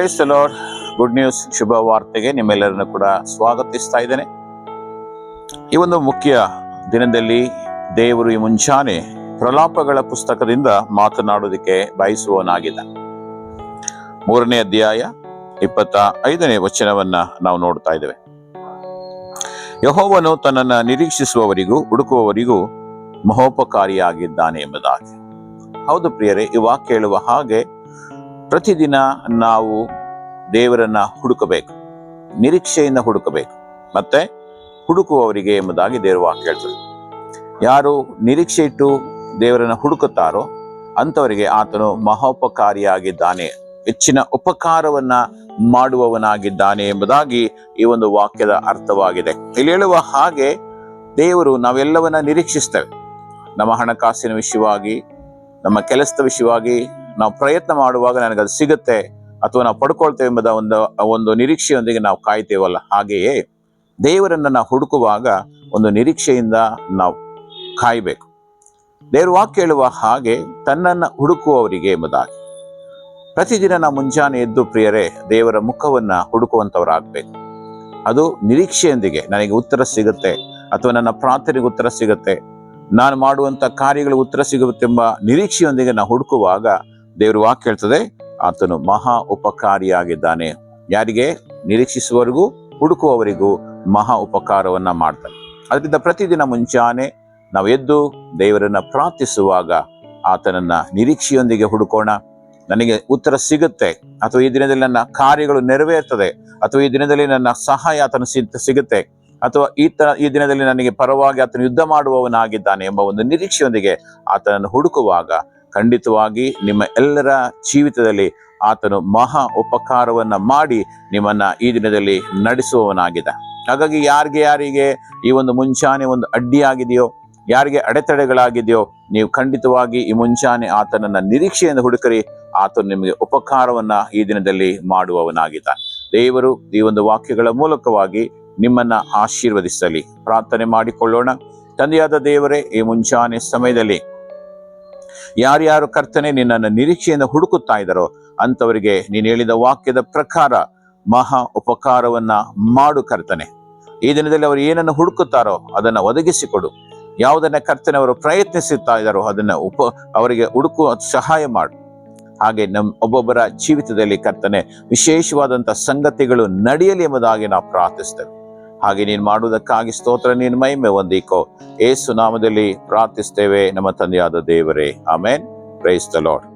Price the Lord. Good news, ಶುಭ ವಾರ್ತೆಗೆ ನಿಮ್ಮೆಲ್ಲರನ್ನು ಕೂಡ ಸ್ವಾಗತಿಸ್ತಾ ಇದ್ದೇನೆ. ಈ ಒಂದು ಮುಖ್ಯ ದಿನದಲ್ಲಿ ದೇವರು ಈ ಮುಂಚಾನೆ ಪ್ರಲಾಪಗಳ ಪುಸ್ತಕದಿಂದ ಮಾತನಾಡುವುದಕ್ಕೆ ಬಯಸುವವನಾಗಿದ್ದ. 3ನೇ ಅಧ್ಯಾಯ 25ನೇ ವಚನವನ್ನ ನಾವು ನೋಡ್ತಾ ಇದ್ದೇವೆ. ಯೆಹೋವನು ತನ್ನನ್ನು ನಿರೀಕ್ಷಿಸುವವರಿಗೂ ಹುಡುಕುವವರಿಗೂ ಮಹೋಪಕಾರಿಯಾಗಿದ್ದಾನೆ ಎಂಬುದಾಗಿ. ಹೌದು ಪ್ರಿಯರೇ, ಈ ವಾಕ್ಯ ಹೇಳುವ ಹಾಗೆ ಪ್ರತಿದಿನ ನಾವು ದೇವರನ್ನ ಹುಡುಕಬೇಕು, ನಿರೀಕ್ಷೆಯಿಂದ ಹುಡುಕಬೇಕು, ಮತ್ತೆ ಹುಡುಕುವವರಿಗೆ ಎಂಬುದಾಗಿ ದೇವರ ವಾಕ್ಯ ಹೇಳ್ತದೆ. ಯಾರು ನಿರೀಕ್ಷೆ ಇಟ್ಟು ದೇವರನ್ನ ಹುಡುಕುತ್ತಾರೋ ಅಂಥವರಿಗೆ ಆತನು ಮಹೋಪಕಾರಿಯಾಗಿದ್ದಾನೆ, ಹೆಚ್ಚಿನ ಉಪಕಾರವನ್ನ ಮಾಡುವವನಾಗಿದ್ದಾನೆ ಎಂಬುದಾಗಿ ಈ ಒಂದು ವಾಕ್ಯದ ಅರ್ಥವಾಗಿದೆ. ಇಲ್ಲಿ ಹೇಳುವ ಹಾಗೆ ದೇವರು ನಾವೆಲ್ಲವನ್ನ ನಿರೀಕ್ಷಿಸ್ತೇವೆ. ನಮ್ಮ ಹಣಕಾಸಿನ ವಿಷಯವಾಗಿ, ನಮ್ಮ ಕೆಲಸದ ವಿಷಯವಾಗಿ ನಾವು ಪ್ರಯತ್ನ ಮಾಡುವಾಗ ನನಗದು ಸಿಗುತ್ತೆ ಅಥವಾ ನಾವು ಪಡ್ಕೊಳ್ತೇವೆ ಎಂಬುದ ಒಂದು ನಿರೀಕ್ಷೆಯೊಂದಿಗೆ ನಾವು ಕಾಯ್ತೇವಲ್ಲ, ಹಾಗೆಯೇ ದೇವರನ್ನ ನಾವು ಹುಡುಕುವಾಗ ಒಂದು ನಿರೀಕ್ಷೆಯಿಂದ ನಾವು ಕಾಯಬೇಕು. ದೇವರ ವಾಕ್ಯ ಹೇಳುವ ಹಾಗೆ ತನ್ನನ್ನು ಹುಡುಕುವವರಿಗೆ ಎಂಬುದಾಗಿ ಪ್ರತಿದಿನ ನಾವು ಮುಂಜಾನೆ ಎದ್ದು ಪ್ರಿಯರೇ ದೇವರ ಮುಖವನ್ನ ಹುಡುಕುವಂಥವರಾಗಬೇಕು. ಅದು ನಿರೀಕ್ಷೆಯೊಂದಿಗೆ ನನಗೆ ಉತ್ತರ ಸಿಗುತ್ತೆ ಅಥವಾ ನನ್ನ ಪ್ರಾರ್ಥನೆಗೆ ಉತ್ತರ ಸಿಗುತ್ತೆ, ನಾನು ಮಾಡುವಂಥ ಕಾರ್ಯಗಳಿಗೆ ಉತ್ತರ ಸಿಗುತ್ತೆಂಬ ನಿರೀಕ್ಷೆಯೊಂದಿಗೆ ನಾವು ಹುಡುಕುವಾಗ ದೇವರು ವಾಕ್ಯ ಹೇಳ್ತದೆ ಆತನು ಮಹಾ ಉಪಕಾರಿಯಾಗಿದ್ದಾನೆ. ಯಾರಿಗೆ? ನಿರೀಕ್ಷಿಸುವವರಿಗೂ ಹುಡುಕುವವರಿಗೂ ಮಹಾ ಉಪಕಾರವನ್ನ ಮಾಡ್ತಾನೆ. ಅದರಿಂದ ಪ್ರತಿದಿನ ಮುಂಚಾನೆ ನಾವು ಎದ್ದು ದೇವರನ್ನ ಪ್ರಾರ್ಥಿಸುವಾಗ ಆತನನ್ನ ನಿರೀಕ್ಷೆಯೊಂದಿಗೆ ಹುಡುಕೋಣ. ನನಗೆ ಉತ್ತರ ಸಿಗುತ್ತೆ, ಅಥವಾ ಈ ದಿನದಲ್ಲಿ ನನ್ನ ಕಾರ್ಯಗಳು ನೆರವೇರ್ತದೆ, ಅಥವಾ ಈ ದಿನದಲ್ಲಿ ನನ್ನ ಸಹಾಯ ಆತನ ಸಿಗುತ್ತೆ, ಅಥವಾ ಈ ದಿನದಲ್ಲಿ ನನಗೆ ಪರವಾಗಿ ಆತನು ಯುದ್ಧ ಮಾಡುವವನಾಗಿದ್ದಾನೆ ಎಂಬ ಒಂದು ನಿರೀಕ್ಷೆಯೊಂದಿಗೆ ಆತನನ್ನು ಹುಡುಕುವಾಗ ಖಂಡಿತವಾಗಿ ನಿಮ್ಮ ಎಲ್ಲರ ಜೀವಿತದಲ್ಲಿ ಆತನು ಮಹಾ ಉಪಕಾರವನ್ನ ಮಾಡಿ ನಿಮ್ಮನ್ನ ಈ ದಿನದಲ್ಲಿ ನಡೆಸುವವನಾಗಿದ್ದ. ಹಾಗಾಗಿ ಯಾರಿಗೆ ಈ ಒಂದು ಮುಂಚಾನೆ ಒಂದು ಅಡ್ಡಿಯಾಗಿದೆಯೋ, ಯಾರಿಗೆ ಅಡೆತಡೆಗಳಾಗಿದೆಯೋ, ನೀವು ಖಂಡಿತವಾಗಿ ಈ ಮುಂಚಾನೆ ಆತನನ್ನ ನಿರೀಕ್ಷೆಯಿಂದ ಹುಡುಕರಿ. ಆತನು ನಿಮಗೆ ಉಪಕಾರವನ್ನ ಈ ದಿನದಲ್ಲಿ ಮಾಡುವವನಾಗಿದ್ದ. ದೇವರು ಈ ಒಂದು ವಾಕ್ಯಗಳ ಮೂಲಕವಾಗಿ ನಿಮ್ಮನ್ನ ಆಶೀರ್ವದಿಸಲಿ. ಪ್ರಾರ್ಥನೆ ಮಾಡಿಕೊಳ್ಳೋಣ. ತಂದೆಯಾದ ದೇವರೇ, ಈ ಮುಂಚಾನೆ ಸಮಯದಲ್ಲಿ ಯಾರ್ಯಾರು ಕರ್ತನೆ ನಿನ್ನನ್ನು ನಿರೀಕ್ಷೆಯಿಂದ ಹುಡುಕುತ್ತಾ ಇದ್ದಾರೋ ಅಂಥವರಿಗೆ ನೀನು ಹೇಳಿದ ವಾಕ್ಯದ ಪ್ರಕಾರ ಮಹಾ ಉಪಕಾರವನ್ನ ಮಾಡು ಕರ್ತನೆ. ಈ ದಿನದಲ್ಲಿ ಅವರು ಏನನ್ನು ಹುಡುಕುತ್ತಾರೋ ಅದನ್ನ ಒದಗಿಸಿಕೊಡು. ಯಾವುದನ್ನ ಕರ್ತನೆ ಅವರು ಪ್ರಯತ್ನಿಸುತ್ತಾ ಇದ್ದಾರೋ ಅದನ್ನ ಅವರಿಗೆ ಹುಡುಕುವ ಸಹಾಯ ಮಾಡು. ಹಾಗೆ ಒಬ್ಬೊಬ್ಬರ ಜೀವಿತದಲ್ಲಿ ಕರ್ತನೆ ವಿಶೇಷವಾದಂಥ ಸಂಗತಿಗಳು ನಡೆಯಲಿ ಎಂಬುದಾಗಿ ನಾವು ಪ್ರಾರ್ಥಿಸ್ತೇವೆ. ಹಾಗೆ ನೀನು ಮಾಡುವುದಕ್ಕಾಗಿ ಸ್ತೋತ್ರ, ನೀನು ಮಹಿಮೆ ಹೊಂದಿಕೋ. ಯೇಸು ನಾಮದಲ್ಲಿ ಪ್ರಾರ್ಥಿಸ್ತೇವೆ ನಮ್ಮ ತಂದೆಯಾದ ದೇವರೇ, ಆಮೆನ್. Price the lord.